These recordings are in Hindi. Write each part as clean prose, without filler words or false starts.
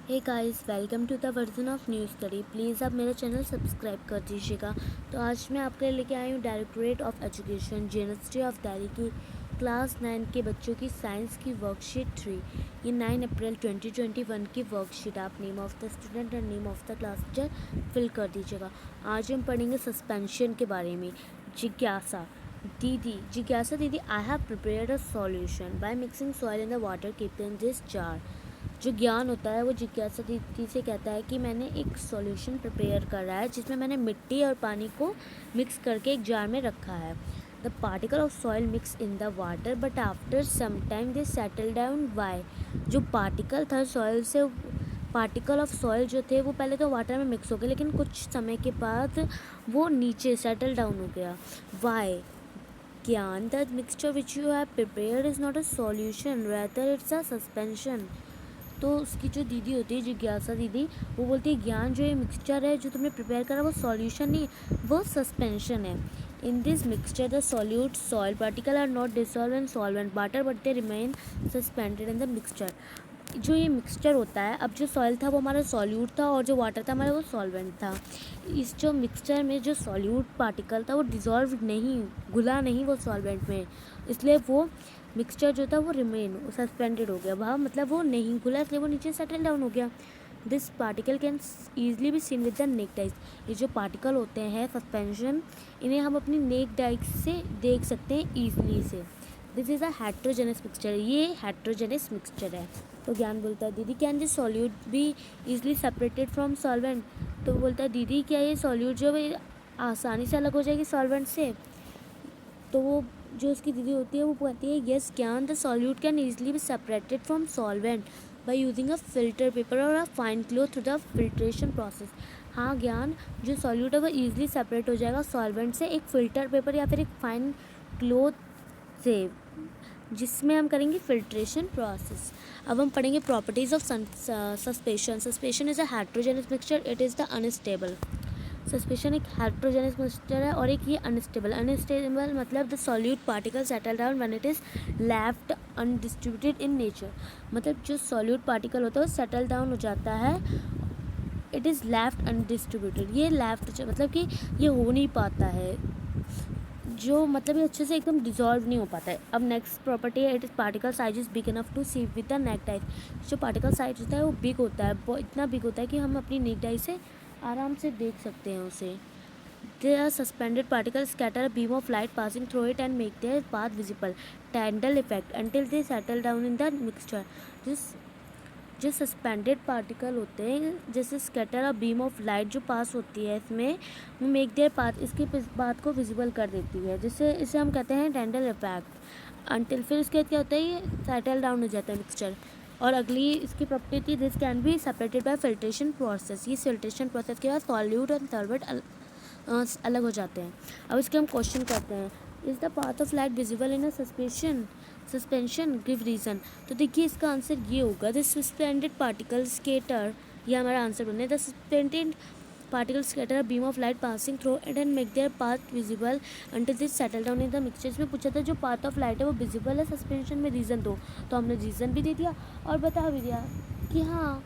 Hey guys, welcome to the version of new study. Please आप मेरा चैनल सब्सक्राइब कर दीजिएगा। तो आज मैं आपके लिए लेके आई हूँ directorate of education university of Delhi की क्लास 9 के बच्चों की साइंस की वर्कशीट 3। ये 9 अप्रैल 2021 की वर्कशीट। आप नेम ऑफ द स्टूडेंट और name of the class teacher fill कर दीजिएगा। आज हम पढ़ेंगे सस्पेंशन के बारे में। जिज्ञासा दीदी, I have prepared a solution by mixing soil in the water keep in this jar. जो ज्ञान होता है वो जिज्ञासा दीदी से कहता है कि मैंने एक सॉल्यूशन प्रिपेयर करा है जिसमें मैंने मिट्टी और पानी को मिक्स करके एक जार में रखा है। The particle of soil mix in the water but after some time they settle down. Why? जो पार्टिकल था सॉइल से, पार्टिकल ऑफ सॉइल जो थे वो पहले तो वाटर में मिक्स हो गए, लेकिन कुछ समय के बाद वो नीचे सेटल डाउन हो गया। वाई? ज्ञान, the mixture which you have prepared is not a solution, rather it's a suspension. तो उसकी जो दीदी होती है जिज्ञासा दीदी, वो बोलती है ज्ञान, जो ये मिक्सचर है जो तुमने प्रिपेयर करा वो सॉल्यूशन नहीं, वो सस्पेंशन है। In this mixture the solute soil particle are not dissolve in solvent water but they remain suspended in the mixture. जो ये मिक्सचर होता है, अब जो सॉइल था वो हमारा सॉल्यूट था और जो वाटर था हमारा वो सॉल्वेंट था। इस जो मिक्सचर में जो सॉल्यूट पार्टिकल था वो डिज़ोल्व नहीं, घुला नहीं वो सॉल्वेंट में, इसलिए वो मिक्सचर जो था वो रिमेन सस्पेंडेड हो गया। वह मतलब वो नहीं घुला, इसलिए वो नीचे सेटल डाउन हो गया। दिस पार्टिकल कैन ईजली भी seen with the naked eyes. ये जो पार्टिकल होते हैं सस्पेंशन, इन्हें हम अपनी नेक्ड आइज से देख सकते हैं ईजली से। This is a heterogeneous mixture, ये हेट्रोजेनस मिक्सचर है। तो ज्ञान बोलता है दीदी, can this solute be easily separated from solvent. तो बोलता है दीदी, क्या ये सॉल्यूट जो है आसानी से अलग हो जाएगी सॉल्वेंट से। तो वो जो उसकी दीदी होती है वो कहती है, yes Gyan, the solute can easily be separated from solvent by using a filter paper और a fine cloth through the filtration process. हाँ ज्ञान, जो सॉल्यूट है वो ईजिली सेपरेट हो जाएगा सॉल्वेंट से एक फ़िल्टर पेपर या फिर एक फाइन क्लोथ से, जिसमें हम करेंगे फिल्ट्रेशन प्रोसेस। अब हम पढ़ेंगे properties of suspension. Suspension is a heterogeneous mixture, it is the unstable. Suspension एक हेट्रोजेनस मिक्सचर है और एक ये अनस्टेबल। अनस्टेबल मतलब the solute particle settle down when it is left undistributed in nature. मतलब जो सॉल्यूट पार्टिकल होता है वो सेटल डाउन हो जाता है, इट इज़ लेफ्ट अनडिस्ट्रीब्यूटेड। ये लेफ्ट मतलब कि ये हो नहीं पाता है, जो मतलब अच्छे से एकदम डिजॉल्व नहीं हो पाता है। अब नेक्स्ट प्रॉपर्टी है, it is particle size is big enough to see with the naked eye. जो पार्टिकल साइज होता है वो बिग होता है, वो इतना बिग होता है कि हम अपनी नेक्ड आई से आराम से देख सकते हैं उसे। The suspended particles scatter a beam of light passing through it and make their path visible. Tyndall effect until they settle down in the mixture. जिस जो सस्पेंडेड पार्टिकल होते हैं, जैसे scatter a beam of light जो पास होती है इसमें, वो मेक देयर पाथ, इसकी बात को विजिबल कर देती है, जिससे इसे हम कहते हैं टाइंडल इफेक्ट। अंटिल फिर उसके बाद क्या होता है, ये सेटल डाउन हो जाता है मिक्सचर। और अगली इसकी प्रॉपर्टी थी, this can be separated by filtration process. ये फिल्ट्रेशन प्रोसेस के बाद सॉल्यूट और सॉल्वेंट अलग हो जाते हैं। अब इसके हम क्वेश्चन करते हैं, is the path of light visible in a suspension give reason. तो देखिए इसका आंसर ये होगा, द सस्पेंडेड पार्टिकल स्केटर, ये हमारा आंसर बने। The suspended particle scatter beam of light passing through it and make their path visible until this settle down in the mixture. इसमें पूछा था जो पाथ ऑफ लाइट है वो विजिबल है सस्पेंशन में, रीज़न दो। तो हमने रीज़न भी दे दिया और बता भी दिया कि हाँ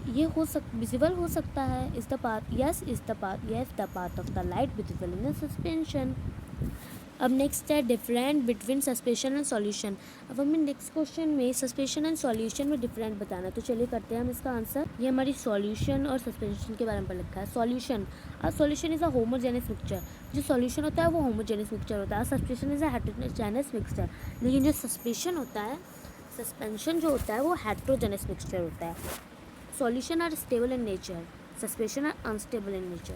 ये विजिबल हो सकता है। Is the path, yes is the path, yes the path of the light visible in the suspension. अब नेक्स्ट है different between suspension and solution. अब हमें नेक्स्ट क्वेश्चन में सस्पेंशन एंड सॉल्यूशन में डिफरेंट बताना, तो चलिए करते हैं हम इसका आंसर। ये हमारी सॉल्यूशन और सस्पेंशन के बारे में लिखा है। Solution, solution is a homogeneous mixture. जो सॉल्यूशन होता है वो होमोजेनस मिक्सचर होता है। Suspension is a heterogeneous mixture. लेकिन जो सस्पेंशन होता है, सस्पेंशन जो होता है वो हेटेरोजेनस मिक्सचर होता है। Solution are stable in nature, suspension are unstable in nature.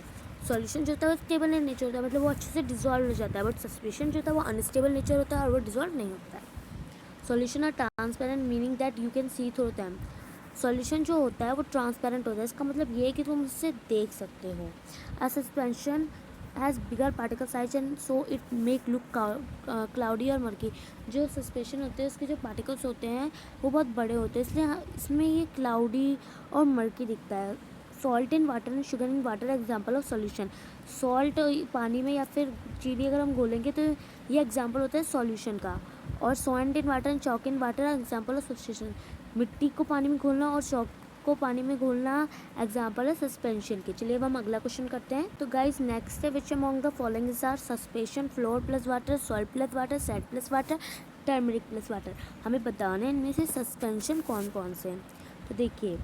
Solution जो होता है वो स्टेबल इन नेचर होता है, मतलब वो अच्छे से डिजॉल्व हो जाता है, बट सस्पेंशन जो होता है वो अनस्टेबल नेचर होता है और वो डिजॉल्व नहीं होता है। Solution are transparent meaning that you can see through them. Solution जो होता है वो ट्रांसपेरेंट होता है, इसका मतलब ये है कि तुम उससे देख सकते हो। अ suspension has bigger particle size and so it make look cloudy और मर्की। जो सस्पेंशन होते हैं उसके जो पार्टिकल्स होते हैं वो बहुत बड़े होते हैं, इसलिए इसमें ये क्लाउडी और मर्की दिखता है। Salt in water and sugar in water example of solution. Salt पानी में या फिर चीनी अगर हम घोलेंगे तो ये एग्जाम्पल होता है सॉल्यूशन का। और salt in water and chalk in water example of substitution. मिट्टी को पानी में घोलना और चॉक को पानी में घोलना एग्जाम्पल है सस्पेंशन की। चलिए अब हम अगला क्वेश्चन करते हैं। तो गाइज नेक्स्ट है, which among the following is are suspension, flour plus water, salt plus water, sand plus water, turmeric plus water. हमें बताना है इनमें से सस्पेंशन कौन कौन से हैं। तो देखिए,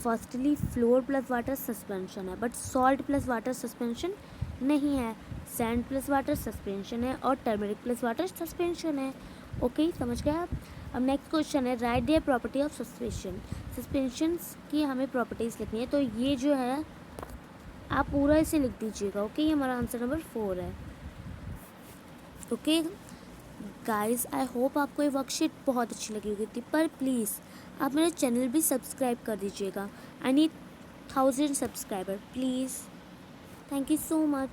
firstly flour plus water suspension है, but salt plus water suspension नहीं है, सैंड प्लस वाटर सस्पेंशन है और टर्मरिक प्लस वाटर सस्पेंशन है। ओके, समझ गए आप। अब नेक्स्ट क्वेश्चन है, write the property of suspension. Suspensions की हमें प्रॉपर्टीज़ लिखनी है, तो ये जो है आप पूरा इसे लिख दीजिएगा। ओके, ये हमारा आंसर नंबर 4 है। ओके गाइस, आई होप आपको ये वर्कशीट बहुत अच्छी लगी होगी थी, पर प्लीज़ आप मेरा चैनल भी सब्सक्राइब कर दीजिएगा। I need 1000 subscriber please. Thank you so much.